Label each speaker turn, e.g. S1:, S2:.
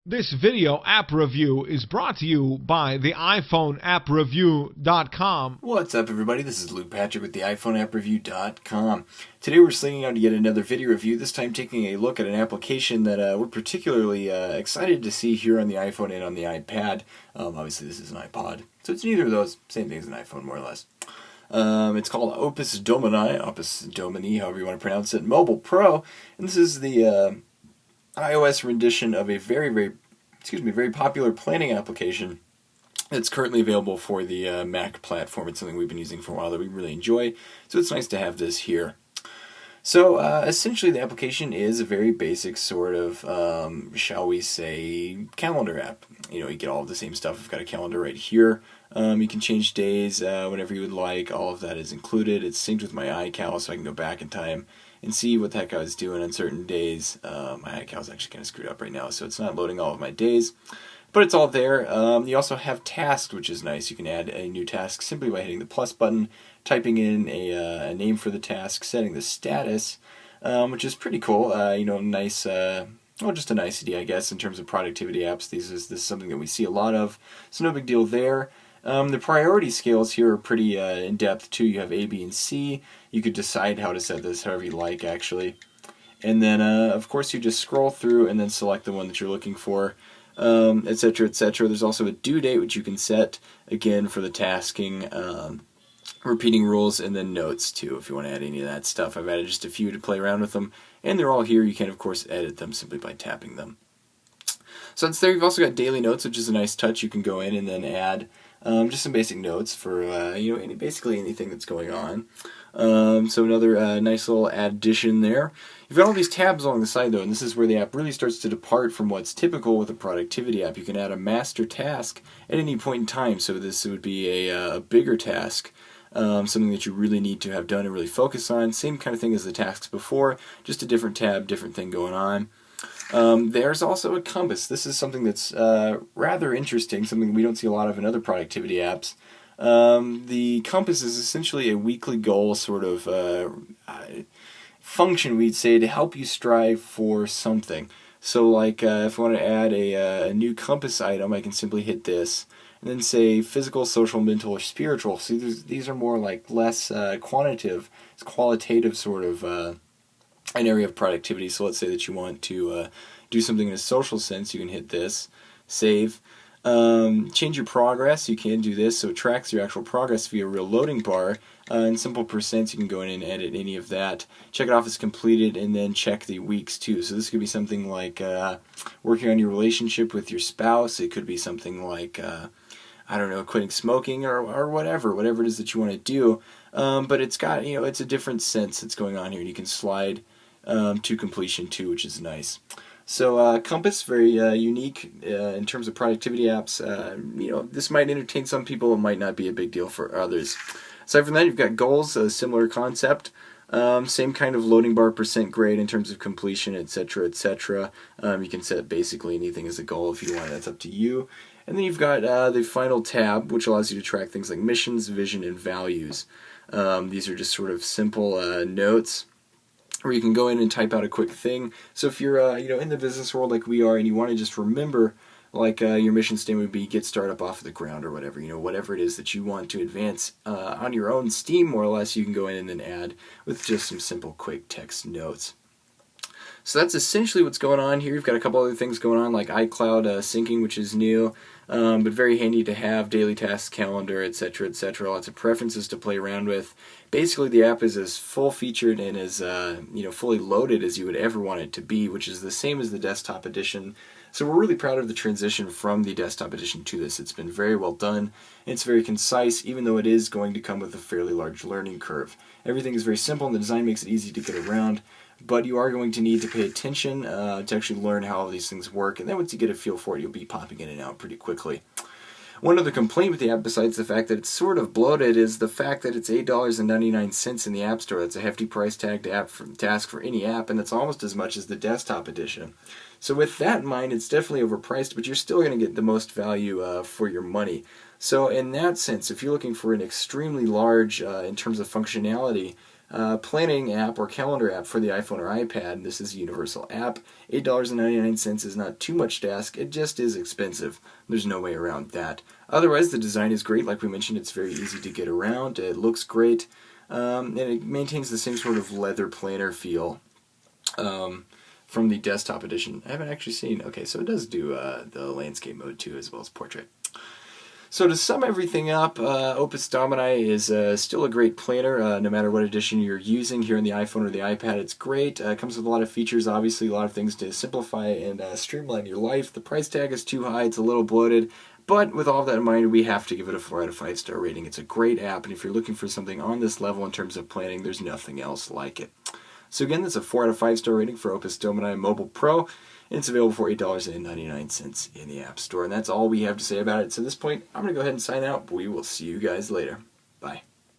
S1: This video app review is brought to you by the iPhone appreview.com.
S2: What's up, everybody? This is Luke Patrick with the iPhone appreview.com. Today we're slinging out yet another video review, this time taking a look at an application that we're particularly excited to see here on the iPhone and on the iPad. Obviously this is an iPod, so it's neither of those. Same thing as an iPhone, more or less. It's called Opus Domini, however you want to pronounce it, Mobile Pro, and this is the iOS rendition of a very popular planning application that's currently available for the Mac platform. It's something we've been using for a while that we really enjoy, so it's nice to have this here. So essentially the application is a very basic sort of, shall we say, calendar app. You know, you get all of the same stuff. I've got a calendar right here. You can change days whenever you would like. All of that is included. It's synced with my iCal, so I can go back in time and see what the heck I was doing on certain days. My iCal is actually kind of screwed up right now, so it's not loading all of my days. But it's all there. You also have tasks, which is nice. You can add a new task simply by hitting the plus button, typing in a name for the task, setting the status, which is pretty cool. Nice, well, just a nicety, I guess, in terms of productivity apps. This is something that we see a lot of, so no big deal there. The priority scales here are pretty in-depth too. You have A, B, and C. You could decide how to set this however you like, actually. And then, of course, you just scroll through and then select the one that you're looking for, etc., etc. There's also a due date, which you can set, again, for the tasking, repeating rules, and then notes, too, if you want to add any of that stuff. I've added just a few to play around with them, and they're all here. You can, of course, edit them simply by tapping them. So that's there. You've also got daily notes, which is a nice touch. You can go in and then add just some basic notes for basically anything that's going on. So another nice little addition there. You've got all these tabs along the side though, and this is where the app really starts to depart from what's typical with a productivity app. You can add a master task at any point in time. So this would be a bigger task, something that you really need to have done and really focus on. Same kind of thing as the tasks before, just a different tab, different thing going on. There's also a compass. This is something that's rather interesting, something we don't see a lot of in other productivity apps. The compass is essentially a weekly goal sort of function, we'd say, to help you strive for something. So like if I want to add a new compass item, I can simply hit this and then say physical, social, mental, or spiritual. See, these are more like less quantitative sort of an area of productivity. So let's say that you want to do something in a social sense. You can hit this, save. Change your progress. You can do this, so it tracks your actual progress via a real loading bar. In simple percents, you can go in and edit any of that. Check it off as completed, and then check the weeks too. So this could be something like working on your relationship with your spouse. It could be something like quitting smoking or whatever it is that you want to do. But it's got it's a different sense that's going on here, and you can slide to completion too, which is nice. So Compass, very unique in terms of productivity apps. This might entertain some people. It might not be a big deal for others. Aside from that, you've got goals, a similar concept. Same kind of loading bar, percent grade in terms of completion, etc., etc. You can set basically anything as a goal if you want. That's up to you. And then you've got the final tab, which allows you to track things like missions, vision, and values. These are just sort of simple notes, or you can go in and type out a quick thing. So if you're in the business world like we are, and you want to just remember, like your mission statement would be get startup off the ground or whatever, whatever it is that you want to advance on your own steam, more or less, you can go in and then add with just some simple quick text notes. So that's essentially what's going on here. You've got a couple other things going on, like iCloud syncing, which is new, but very handy to have, daily tasks, calendar, etc., etc. Lots of preferences to play around with. Basically, the app is as full-featured and as fully loaded as you would ever want it to be, which is the same as the desktop edition. So we're really proud of the transition from the desktop edition to this. It's been very well done. It's very concise, even though it is going to come with a fairly large learning curve. Everything is very simple, and the design makes it easy to get around. But you are going to need to pay attention to actually learn how all these things work, and then once you get a feel for it, you'll be popping in and out pretty quickly. One other complaint with the app, besides the fact that it's sort of bloated, is the fact that it's $8.99 in the App Store. That's a hefty price tag to task for any app, and that's almost as much as the desktop edition. So with that in mind, it's definitely overpriced, but you're still going to get the most value for your money. So in that sense, if you're looking for an extremely large, in terms of functionality, planning app or calendar app for the iPhone or iPad. This is a universal app. $8.99 is not too much to ask. It just is expensive. There's no way around that. Otherwise, the design is great. Like we mentioned, it's very easy to get around. It looks great. And it maintains the same sort of leather planner feel from the desktop edition. I haven't actually seen. Okay, so it does do the landscape mode too, as well as portrait. So to sum everything up, Opus Domini is still a great planner, no matter what edition you're using here on the iPhone or the iPad. It's great. It comes with a lot of features, obviously a lot of things to simplify and streamline your life. The price tag is too high. It's a little bloated. But with all that in mind, we have to give it a 4 out of 5 star rating. It's a great app, and if you're looking for something on this level in terms of planning, there's nothing else like it. So again, that's a 4 out of 5 star rating for Opus Domini Mobile Pro, and it's available for $8.99 in the App Store. And that's all we have to say about it. So at this point, I'm going to go ahead and sign out. We will see you guys later.